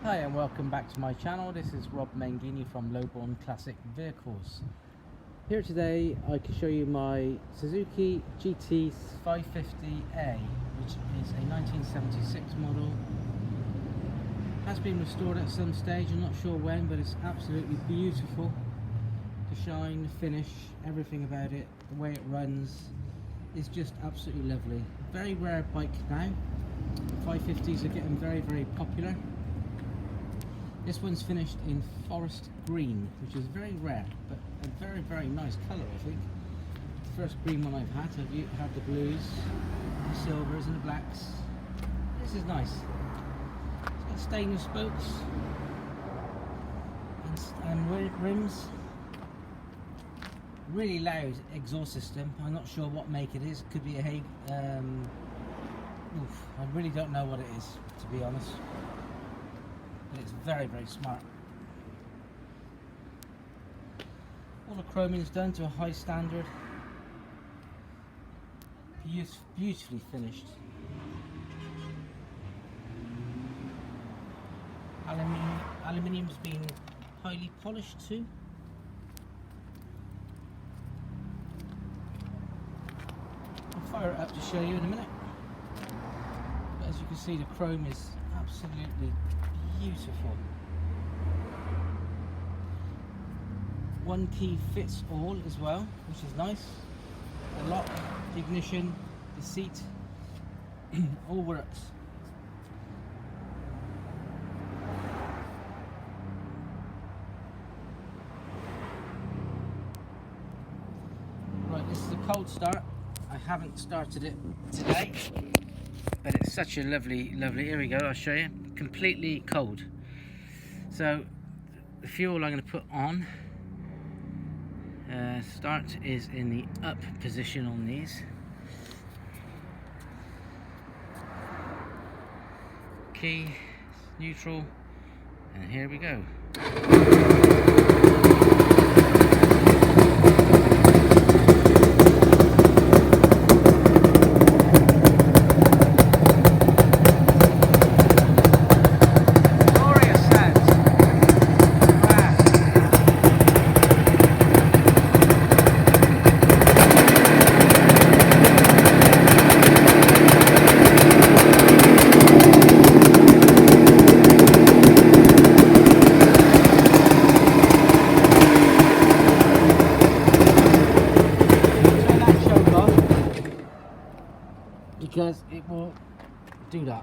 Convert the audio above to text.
Hi and welcome back to my channel. This is Rob Menghini from Lowborn Classic Vehicles. Here today I can show you my Suzuki GT 550A, which is a 1976 model. Has been restored at some stage, I'm not sure when, but it's absolutely beautiful. The shine, the finish, everything about it, the way it runs is just absolutely lovely. Very rare bike now. 550s are getting very popular. This one's finished in forest green, which is very rare, but a very nice colour, I think. The first green one I've had. I've had the blues, the silvers and the blacks. This is nice. It's got stainless spokes and rims. Really loud exhaust system. I'm not sure what make it is. It could be a Hague. I really don't know what it is, to be honest. But it's very smart. All the chroming is done to a high standard. Beautifully finished. Aluminium's been highly polished too. I'll fire it up to show you in a minute. But as you can see, the chrome is absolutely beautiful. One key fits all as well, which is nice. The lock, the ignition, the seat, all works. Right, this is a cold start. I haven't started it today, but it's such a lovely, here we go, I'll show you. Completely cold. So the fuel I'm going to put on, start is in the up position on these. Key, neutral, and here we go. Because it will do that.